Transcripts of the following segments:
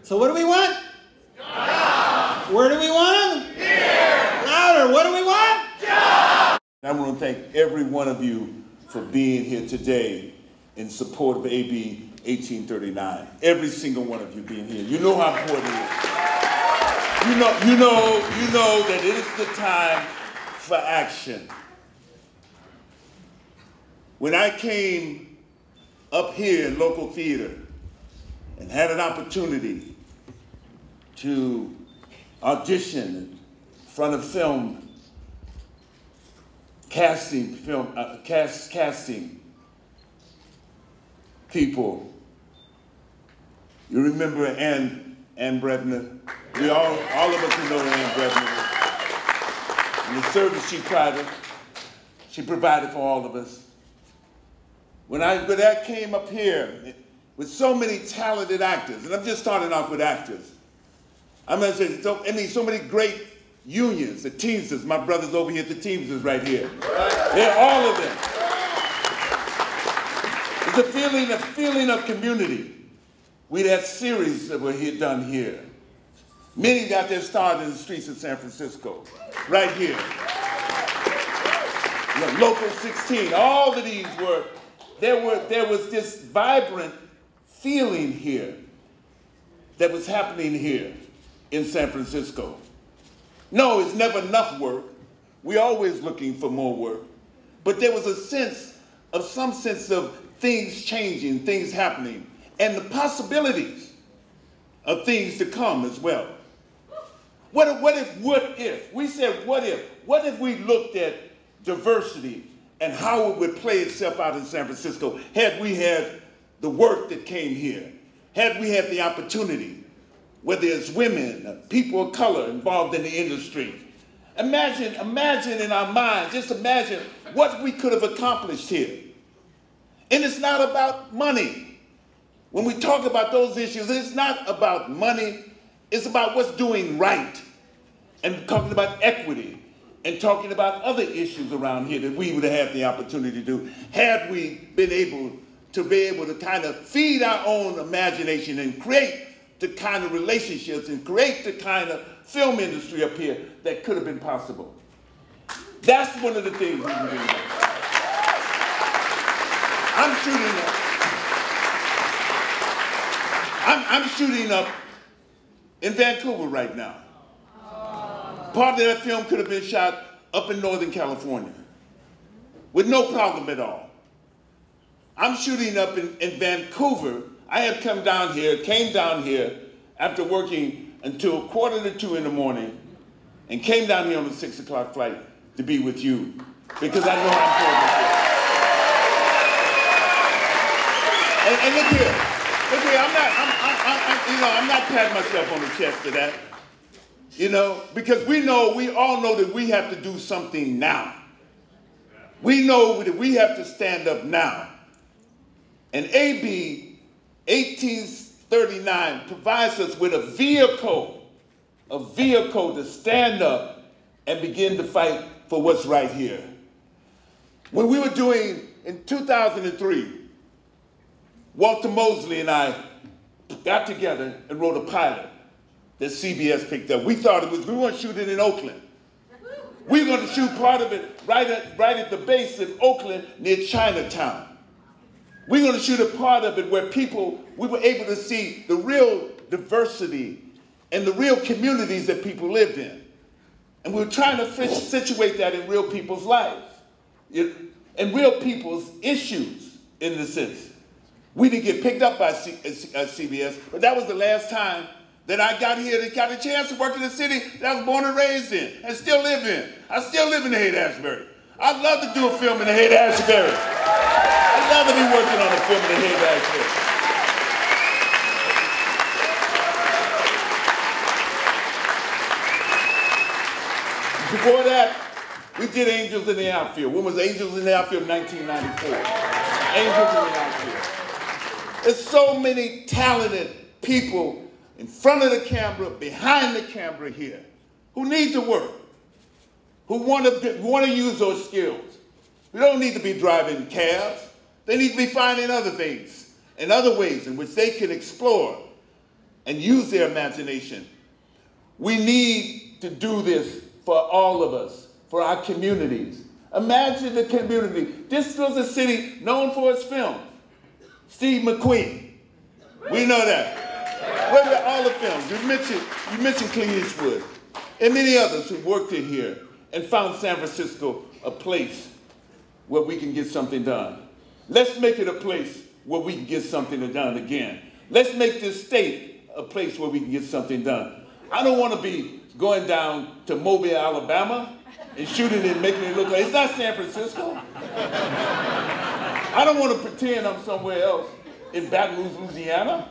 So what do we want? Jobs. Where do we want them? Here. Louder. What do we want? Jobs. I want to thank every one of you for being here today in support of AB 1839. Every single one of you being here. You know how important it is. You know that it is the time for action. When I came up here in local theater and had an opportunity to audition in front of casting people. You remember Ann Brevner? We all of us who know Ann Brevner. And the service she provided for all of us. When I came up here with so many talented actors, and I'm just starting off with actors. I'm going to say, so many great unions, the Teamsters, my brothers over here at the Teamsters right here. They're all of them. It's a feeling of community. We had series that were done here. Many got their start in the streets of San Francisco, right here. You know, Local 16, all of these were, there was this vibrant feeling here that was happening here in San Francisco. No, it's never enough work. We're always looking for more work. But there was some sense of things changing, things happening, and the possibilities of things to come as well. What if? We said, what if? What if we looked at diversity and how it would play itself out in San Francisco had we had the work that came here, had we had the opportunity, whether it's women, people of color involved in the industry. Imagine in our minds, just imagine what we could have accomplished here. And it's not about money. When we talk about those issues, it's not about money. It's about what's doing right and talking about equity and talking about other issues around here that we would have had the opportunity to do had we been able to kind of feed our own imagination and create the kind of relationships and create the kind of film industry up here that could have been possible. That's one of the things we can do. I'm shooting up in Vancouver right now. Part of that film could have been shot up in Northern California with no problem at all. I'm shooting up in Vancouver. I had came down here after working until 1:45 in the morning and came down here on the 6 o'clock flight to be with you because I know how important it is. And look here, I'm not patting myself on the chest for that, because we all know that we have to do something now. We know that we have to stand up now. And AB 1839 provides us with a vehicle to stand up and begin to fight for what's right here. When we were doing, in 2003, Walter Mosley and I got together and wrote a pilot that CBS picked up. We thought we weren't shooting in Oakland. We were going to shoot part of it right at the base of Oakland near Chinatown. We're going to shoot a part of it where we were able to see the real diversity and the real communities that people lived in. And we were trying to situate that in real people's lives, and real people's issues in the sense. We didn't get picked up by CBS, but that was the last time that I got here and got a chance to work in the city that I was born and raised in and still live in. I still live in the Haight-Ashbury. I'd love to do a film in the Haight-Ashbury. I'd love to be working on a film in the Haight-Ashbury. Before that, we did Angels in the Outfield. When was Angels in the Outfield? 1994. Angels in the Outfield. There's so many talented people in front of the camera, behind the camera here, who need to work, who want to use those skills. We don't need to be driving cabs. They need to be finding other things and other ways in which they can explore and use their imagination. We need to do this for all of us, for our communities. Imagine the community. This was a city known for its film. Steve McQueen. We know that. What about all the films? You mentioned Clint Eastwood and many others who worked in here and found San Francisco a place where we can get something done. Let's make it a place where we can get something done again. Let's make this state a place where we can get something done. I don't want to be going down to Mobile, Alabama and shooting it and making it look like it's not San Francisco. I don't want to pretend I'm somewhere else in Baton Rouge, Louisiana,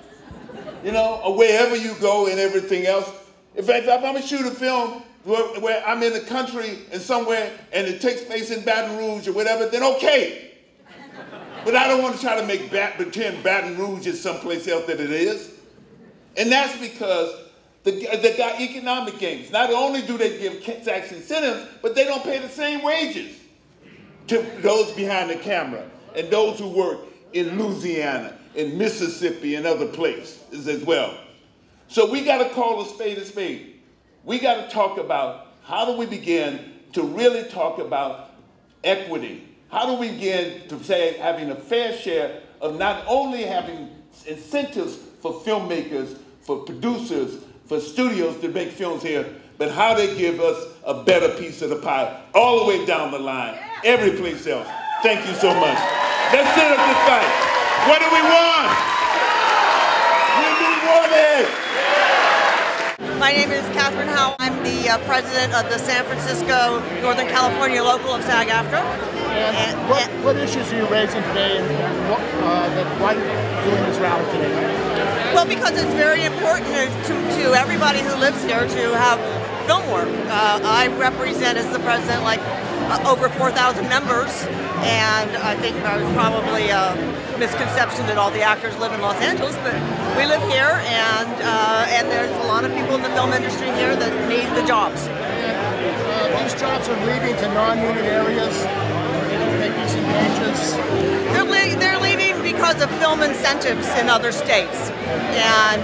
you know, or wherever you go and everything else. If I'm going to shoot a film where I'm in the country and somewhere and it takes place in Baton Rouge or whatever, then okay. But I don't want to try to pretend Baton Rouge is someplace else that it is. And that's because they got economic gains. Not only do they give tax incentives, but they don't pay the same wages to those behind the camera and those who work in Louisiana, in Mississippi, and other places as well. So we got to call a spade a spade. We got to talk about how do we begin to really talk about equity. How do we begin to say having a fair share of not only having incentives for filmmakers, for producers, for studios to make films here, but how they give us a better piece of the pie all the way down the line, every place else. Thank you so much. Let's set up this fight. What do we want? We want it. My name is Kathryn Howell. I'm the president of the San Francisco, Northern California local of SAG AFTRA. And what issues are you raising today, and why are you doing this rally today? Well, because it's very important to everybody who lives here to have film work. I represent, as the president, like over 4,000 members, and I think there's probably a misconception that all the actors live in Los Angeles, but we live here, and there's a lot of people in the film industry here that need the jobs. These jobs are leaving to non-union areas. They don't pay decent wages. They're leaving because of film incentives in other states, and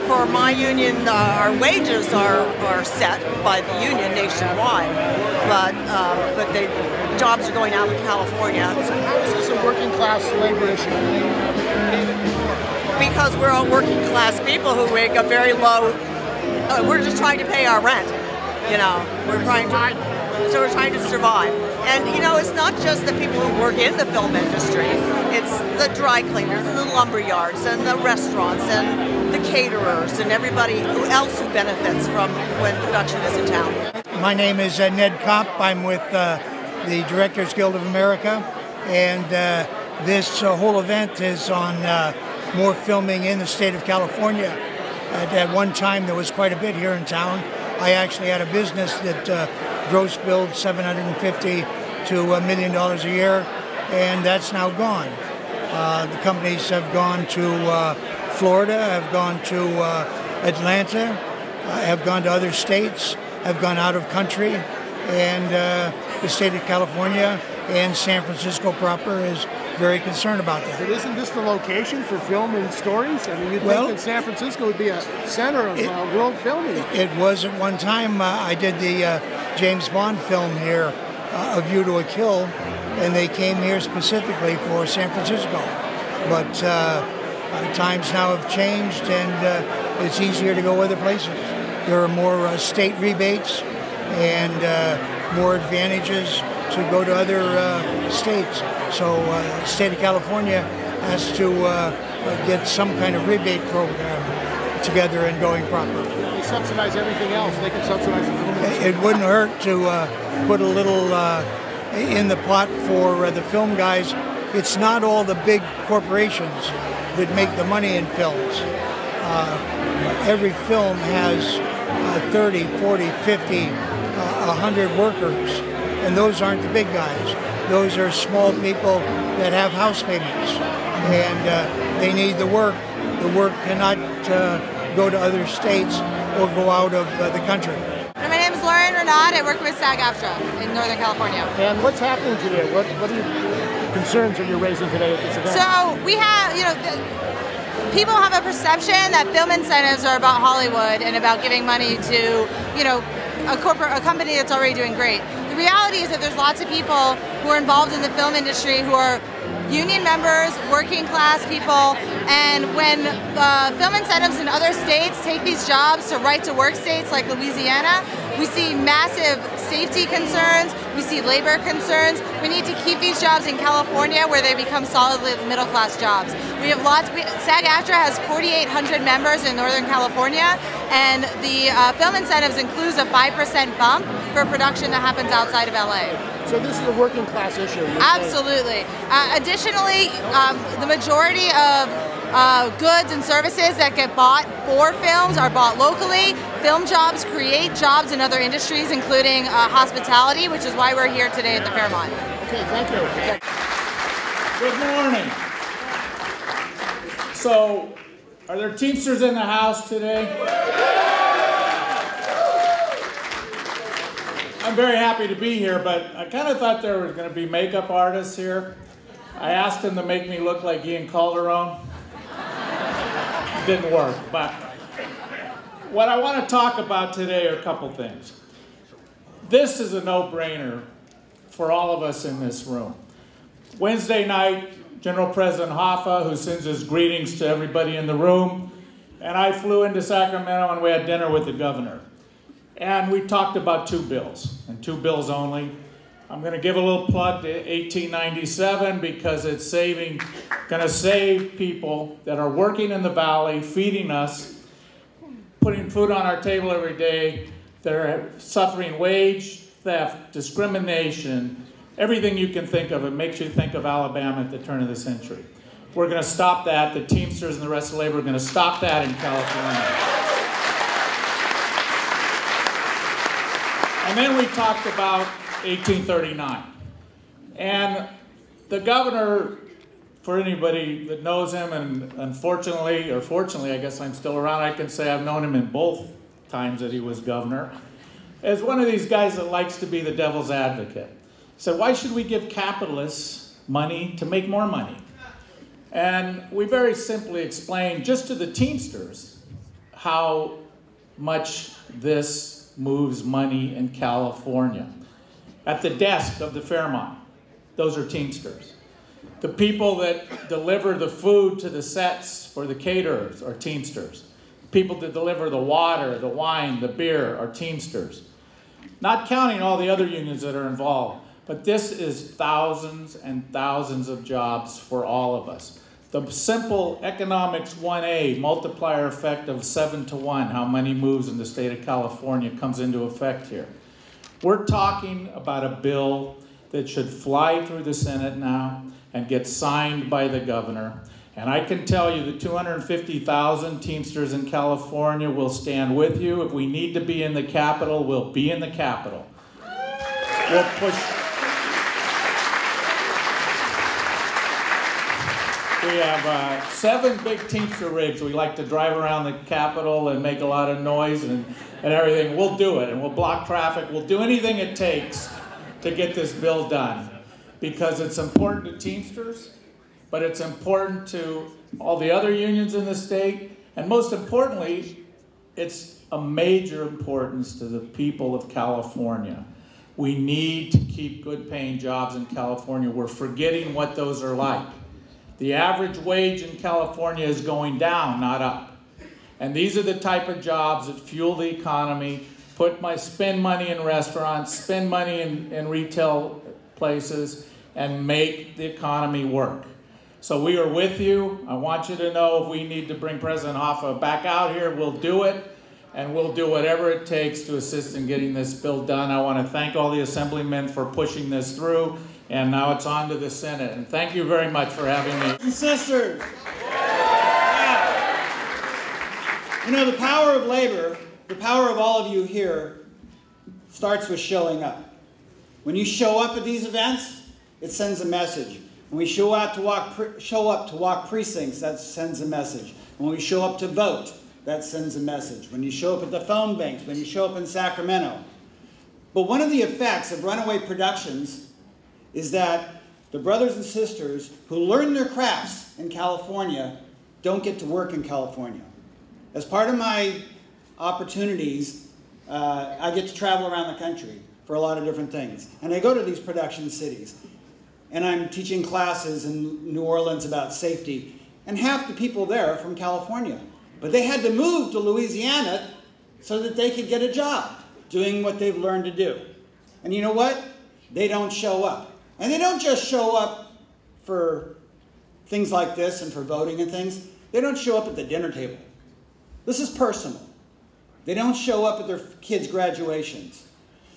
for my union, our wages are set by the union nationwide, but the jobs are going out of California. So how is this a working class labor issue? Because we're all working class people who make a very low. We're just trying to pay our rent. You know, we're trying to survive. And you know, it's not just the people who work in the film industry. It's the dry cleaners and the lumber yards and the restaurants and the caterers and everybody else who benefits from when production is in town. My name is Ned Kopp. I'm with the Directors Guild of America, and this whole event is on more filming in the state of California. At one time, there was quite a bit here in town. I actually had a business that gross billed $750,000 to $1 million a year, and that's now gone. The companies have gone to Florida, have gone to Atlanta, have gone to other states, have gone out of country, and the state of California and San Francisco proper is very concerned about that. But isn't this the location for film and stories? I mean, you'd think that San Francisco would be a center of world filming. It was at one time. I did the James Bond film here, A View to a Kill, and they came here specifically for San Francisco. But times now have changed, and it's easier to go other places. There are more state rebates and more advantages to go to other states. So the state of California has to get some kind of rebate program together and going proper. They subsidize everything else. They can subsidize the film industry. It wouldn't hurt to put a little in the pot for the film guys. It's not all the big corporations that make the money in films. Every film has 30, 40, 50, 100 workers, and those aren't the big guys. Those are small people that have house payments, and they need the work. The work cannot go to other states or go out of the country. My name is Renaud. I work with SAG AFTRA in Northern California. And what's happening today? What are your concerns that you're raising today at this event? So we have, people have a perception that film incentives are about Hollywood and about giving money to, you know, a company that's already doing great. The reality is that there's lots of people who are involved in the film industry who are union members, working class people, and when film incentives in other states take these jobs to right-to-work states like Louisiana, we see massive safety concerns, we see labor concerns. We need to keep these jobs in California where they become solidly middle-class jobs. We have SAG AFTRA has 4,800 members in Northern California, and the film incentives includes a 5% bump for production that happens outside of LA. So this is a working class issue. Absolutely. Additionally, the majority of goods and services that get bought for films are bought locally. Film jobs create jobs in other industries, including hospitality, which is why we're here today at the Fairmont. Okay, thank you. Good morning. So, are there Teamsters in the house today? I'm very happy to be here, but I kind of thought there were going to be makeup artists here. I asked them to make me look like Ian Calderon. It didn't work, but what I want to talk about today are a couple things. This is a no-brainer for all of us in this room. Wednesday night, General President Hoffa, who sends his greetings to everybody in the room, and I flew into Sacramento and we had dinner with the governor. And we talked about two bills, and two bills only. I'm going to give a little plug to 1897 because it's going to save people that are working in the valley, feeding us, putting food on our table every day, that are suffering wage theft, discrimination, everything you can think of. It makes you think of Alabama at the turn of the century. We're going to stop that. The Teamsters and the rest of the labor are going to stop that in California. And then we talked about 1839. And the governor, for anybody that knows him, and unfortunately, or fortunately, I guess I'm still around, I can say I've known him in both times that he was governor, is one of these guys that likes to be the devil's advocate. He said, why should we give capitalists money to make more money? And we very simply explained just to the Teamsters how much this moves money in California. At the desk of the Fairmont, those are Teamsters. The people that deliver the food to the sets for the caterers are Teamsters. People that deliver the water, the wine, the beer are Teamsters. Not counting all the other unions that are involved, but this is thousands and thousands of jobs for all of us. The simple economics 1A multiplier effect of 7 to 1, how money moves in the state of California, comes into effect here. We're talking about a bill that should fly through the Senate now and get signed by the governor. And I can tell you the 250,000 Teamsters in California will stand with you. If we need to be in the Capitol, we'll be in the Capitol. We'll push. We have 7 big Teamster rigs. We like to drive around the Capitol and make a lot of noise and everything. We'll do it, and we'll block traffic. We'll do anything it takes to get this bill done because it's important to Teamsters, but it's important to all the other unions in the state, and most importantly, it's a major importance to the people of California. We need to keep good paying jobs in California. We're forgetting what those are like. The average wage in California is going down, not up. And these are the type of jobs that fuel the economy, spend money in restaurants, spend money in retail places, and make the economy work. So we are with you. I want you to know if we need to bring President Hoffa back out here, we'll do it. And we'll do whatever it takes to assist in getting this bill done. I want to thank all the assemblymen for pushing this through. And now it's on to the Senate. And thank you very much for having me. And sisters. Yeah. You know, the power of labor, the power of all of you here, starts with showing up. When you show up at these events, it sends a message. When we show up to walk precincts, that sends a message. When we show up to vote, that sends a message. When you show up at the phone banks, when you show up in Sacramento. But one of the effects of runaway productions is that the brothers and sisters who learn their crafts in California don't get to work in California. As part of my opportunities, I get to travel around the country for a lot of different things. And I go to these production cities. And I'm teaching classes in New Orleans about safety. And half the people there are from California. But they had to move to Louisiana so that they could get a job doing what they've learned to do. And you know what? They don't show up. And they don't just show up for things like this and for voting and things. They don't show up at the dinner table. This is personal. They don't show up at their kids' graduations.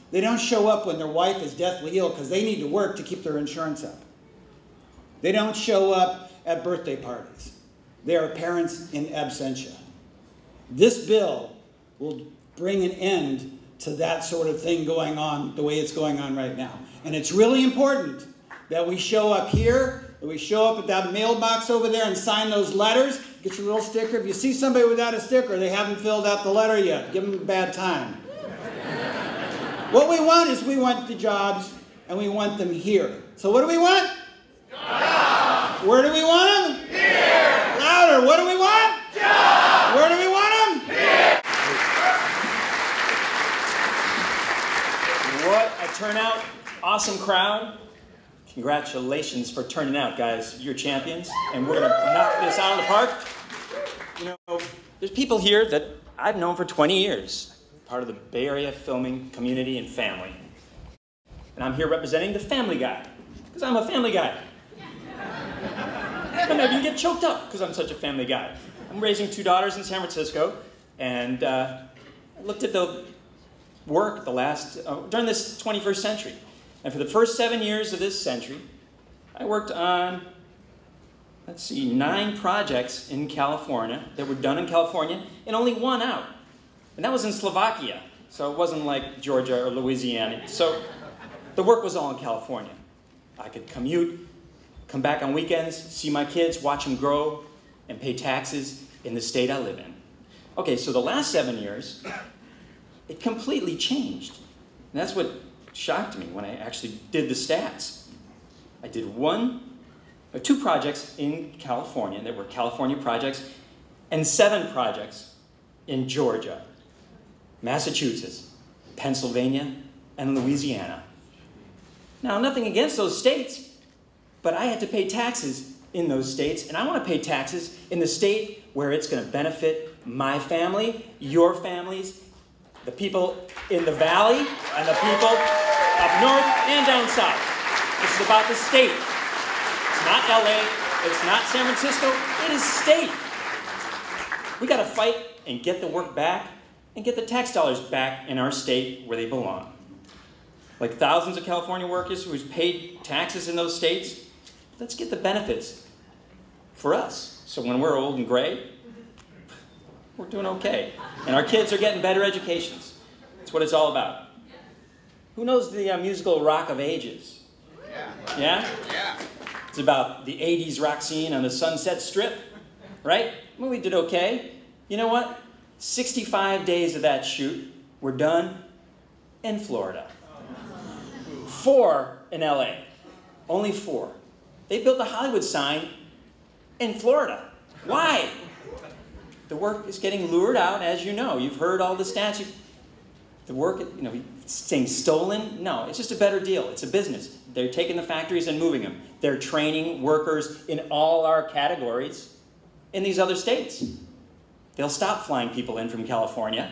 They don't show up when their wife is deathly ill because they need to work to keep their insurance up. They don't show up at birthday parties. They are parents in absentia. This bill will bring an end to that sort of thing going on the way it's going on right now. And it's really important that we show up here, that we show up at that mailbox over there and sign those letters. Get your little sticker. If you see somebody without a sticker, they haven't filled out the letter yet. Give them a bad time. What we want is we want the jobs, and we want them here. So what do we want? Jobs. Where do we want them? Here. Louder. What do we want? Jobs. Where do we want them? Here. What a turnout. Awesome crowd. Congratulations for turning out, guys. You're champions, and we're going to knock this out of the park. You know, there's people here that I've known for 20 years, part of the Bay Area filming community and family. And I'm here representing the family guy, because I'm a family guy. Some of you get choked up because I'm such a family guy. I'm raising 2 daughters in San Francisco, and I looked at the work during this 21st century. And for the first 7 years of this century, I worked on, 9 projects in California that were done in California, and only 1 out. And that was in Slovakia, so it wasn't like Georgia or Louisiana. So the work was all in California. I could commute, come back on weekends, see my kids, watch them grow, and pay taxes in the state I live in. Okay, so the last 7 years, it completely changed. And that's what shocked me when I actually did the stats. I did 2 projects in California that were California projects, and 7 projects in Georgia, Massachusetts, Pennsylvania, and Louisiana. Now, nothing against those states, but I had to pay taxes in those states, and I want to pay taxes in the state where it's going to benefit my family, your families, the people in the valley, and the people up north and down south. This is about the state. It's not LA, it's not San Francisco, it is state. We got to fight and get the work back and get the tax dollars back in our state where they belong. Like thousands of California workers who paid taxes in those states, let's get the benefits for us. So when we're old and gray, we're doing okay. And our kids are getting better educations. That's what it's all about. Who knows the musical Rock of Ages? Yeah? Yeah? It's about the 80s rock scene on the Sunset Strip, right? Well, we did okay. You know what? 65 days of that shoot were done in Florida. 4 in LA. Only 4. They built the Hollywood sign in Florida. Why? The work is getting lured out, as you know. You've heard all the stats. The work, saying stolen? No, it's just a better deal. It's a business. They're taking the factories and moving them. They're training workers in all our categories in these other states. They'll stop flying people in from California,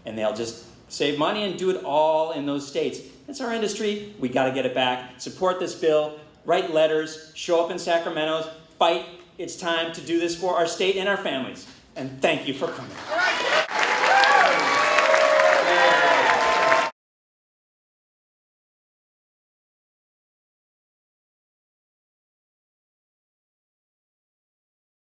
and they'll just save money and do it all in those states. It's our industry. We got to get it back. Support this bill. Write letters. Show up in Sacramento. Fight. It's time to do this for our state and our families. And thank you for coming.